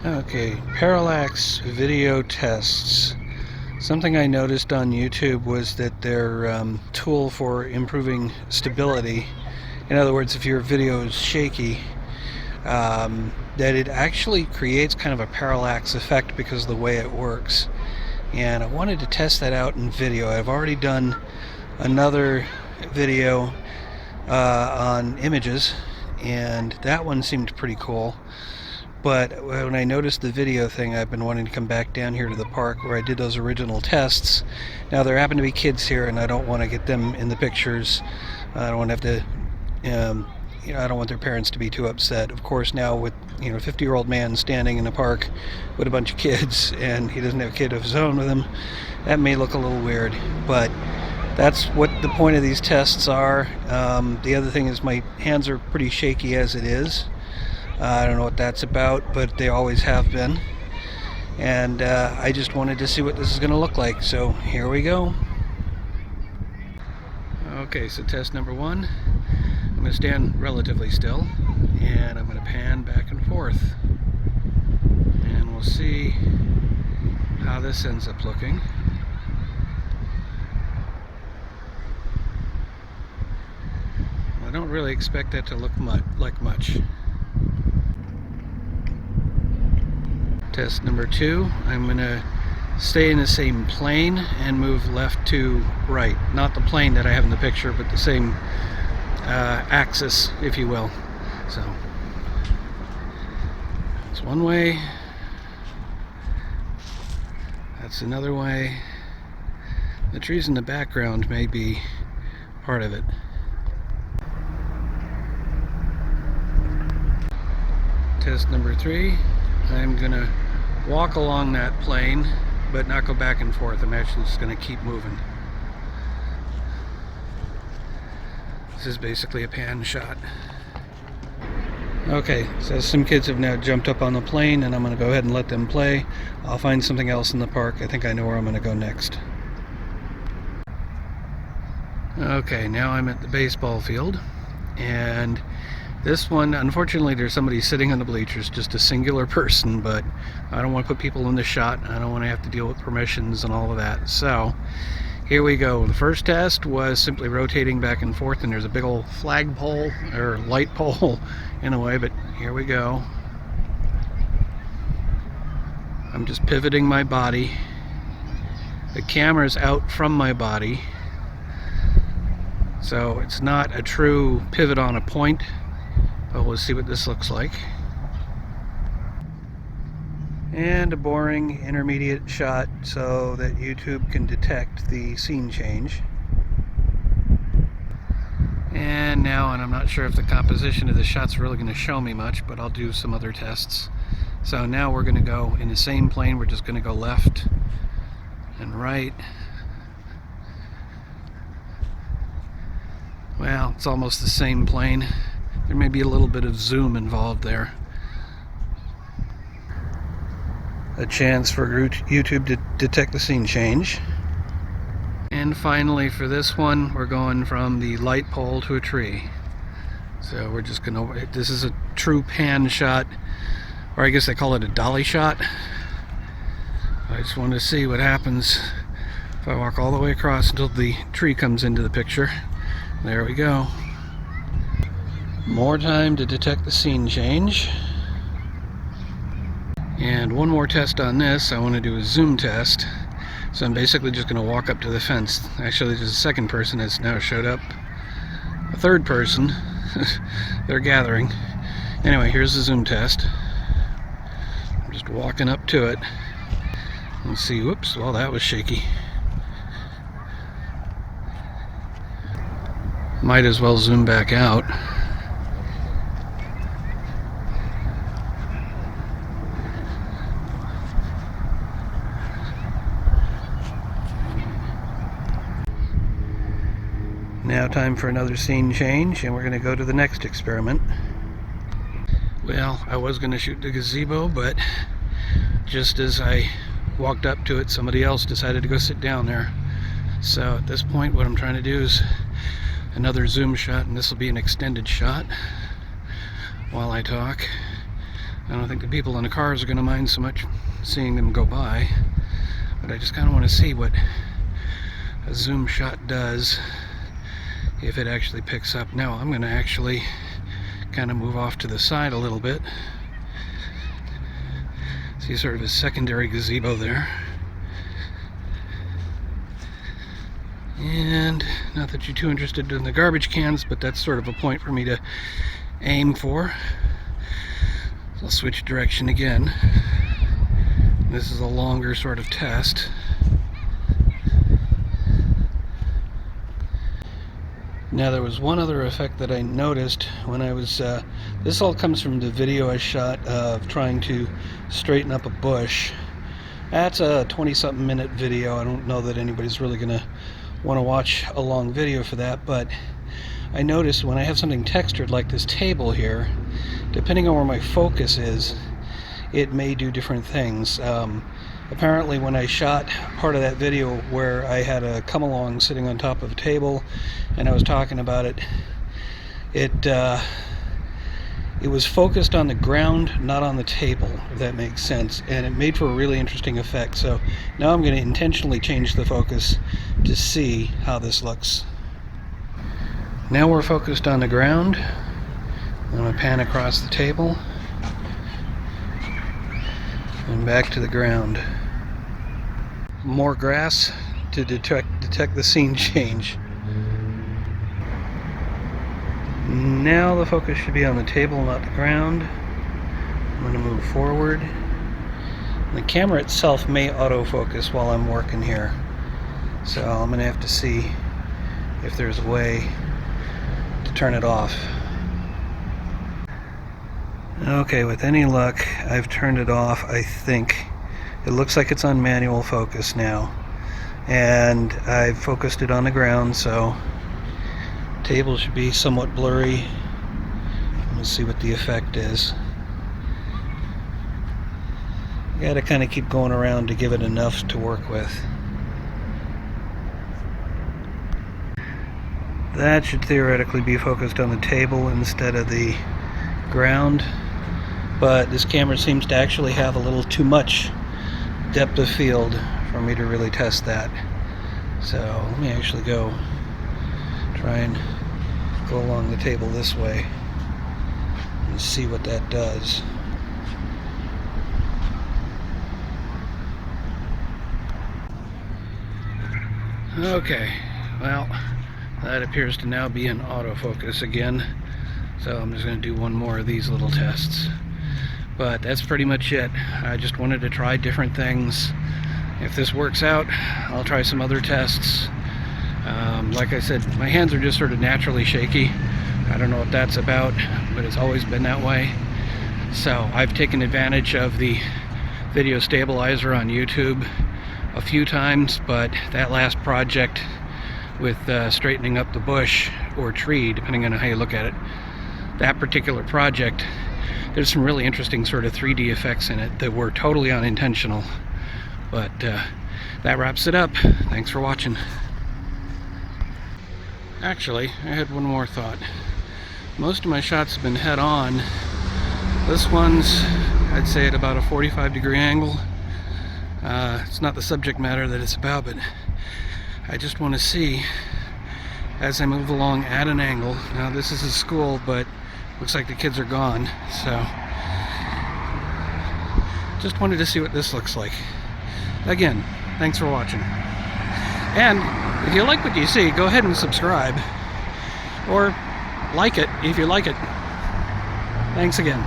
Okay, Parallax video tests. Something I noticed on YouTube was that their tool for improving stability, in other words, if your video is shaky, that it actually creates kind of a parallax effect because of the way it works. And I wanted to test that out in video. I've already done another video on images, and that one seemed pretty cool. But when I noticed the video thing, I've been wanting to come back down here to the park where I did those original tests. Now there happen to be kids here, and I don't want to get them in the pictures. I don't want to have to, I don't want their parents to be too upset. Of course, now with a 50-year-old man standing in the park with a bunch of kids, and he doesn't have a kid of his own with him, that may look a little weird. But that's what the point of these tests are. The other thing is my hands are pretty shaky as it is. I don't know what that's about, but they always have been. And I just wanted to see what this is going to look like. So here we go. Okay, so test number one. I'm going to stand relatively still, and I'm going to pan back and forth. And we'll see how this ends up looking. I don't really expect that to look like much. Test number two, I'm going to stay in the same plane and move left to right. Not the plane that I have in the picture, but the same axis, if you will. So, that's one way. That's another way. The trees in the background may be part of it. Test number three, I'm going to walk along that plane, but not go back and forth. I'm actually just going to keep moving. This is basically a pan shot. Okay, so some kids have now jumped up on the plane, and I'm going to go ahead and let them play. I'll find something else in the park. I think I know where I'm going to go next. Okay, now I'm at the baseball field, and this one, unfortunately, there's somebody sitting on the bleachers, just a singular person, but I don't want to put people in the shot. I don't want to have to deal with permissions and all of that. So here we go. The first test was simply rotating back and forth, and there's a big old flagpole or light pole in a way, but here we go. I'm just pivoting my body. The camera's out from my body, so it's not a true pivot on a point. But we'll see what this looks like. And a boring intermediate shot so that YouTube can detect the scene change. And now, and I'm not sure if the composition of the shot's really going to show me much, but I'll do some other tests. So now we're going to go in the same plane. We're just going to go left and right. Well, it's almost the same plane. There may be a little bit of zoom involved there. A chance for YouTube to detect the scene change. And finally, for this one, we're going from the light pole to a tree. So we're just gonna, this is a true pan shot, or I guess they call it a dolly shot. I just wanted to see what happens if I walk all the way across until the tree comes into the picture. There we go. More time to detect the scene change. And one more test on this. I want to do a zoom test. So I'm basically just going to walk up to the fence. Actually, there's a second person that's now showed up. A third person. They're gathering. Anyway, here's the zoom test. I'm just walking up to it. Let's see. Whoops. Well, that was shaky. Might as well zoom back out. Now time for another scene change, and we're going to go to the next experiment. Well, I was going to shoot the gazebo, but just as I walked up to it, somebody else decided to go sit down there. So at this point, what I'm trying to do is another zoom shot, and this will be an extended shot while I talk. I don't think the people in the cars are going to mind so much seeing them go by, but I just kind of want to see what a zoom shot does if it actually picks up. Now I'm going to actually kind of move off to the side a little bit. See sort of a secondary gazebo there. And not that you're too interested in the garbage cans, but that's sort of a point for me to aim for. So I'll switch direction again. This is a longer sort of test. Now there was one other effect that I noticed when I was, this all comes from the video I shot of trying to straighten up a bush. That's a 20-something minute video. I don't know that anybody's really going to want to watch a long video for that, but I noticed when I have something textured like this table here, depending on where my focus is, it may do different things. Apparently when I shot part of that video where I had a come-along sitting on top of a table and I was talking about it, it was focused on the ground, not on the table, if that makes sense, and it made for a really interesting effect. So now I'm going to intentionally change the focus to see how this looks. Now we're focused on the ground. I'm going to pan across the table and back to the ground. More grass to detect the scene change. Now the focus should be on the table, not the ground. I'm going to move forward. The camera itself may autofocus while I'm working here, so I'm going to have to see if there's a way to turn it off. Okay, with any luck, I've turned it off, I think. It looks like it's on manual focus now. And I've focused it on the ground, so table should be somewhat blurry. Let's see what the effect is. You gotta kind of keep going around to give it enough to work with. That should theoretically be focused on the table instead of the ground, but this camera seems to actually have a little too much depth of field for me to really test that. So let me actually try and go along the table this way and see what that does. Okay, well, that appears to now be in autofocus again, so I'm just going to do one more of these little tests. But that's pretty much it. I just wanted to try different things. If this works out, I'll try some other tests. Like I said, my hands are just sort of naturally shaky. I don't know what that's about, but it's always been that way. So I've taken advantage of the video stabilizer on YouTube a few times, but that last project with straightening up the bush or tree, depending on how you look at it, that particular project, there's some really interesting sort of 3D effects in it that were totally unintentional. But that wraps it up. Thanks for watching. Actually, I had one more thought. Most of my shots have been head on. This one's, I'd say, at about a 45-degree angle. It's not the subject matter that it's about, but I just want to see as I move along at an angle. Now this is a school, but looks like the kids are gone, so just wanted to see what this looks like. Again, thanks for watching. And if you like what you see, go ahead and subscribe. Or like it if you like it. Thanks again.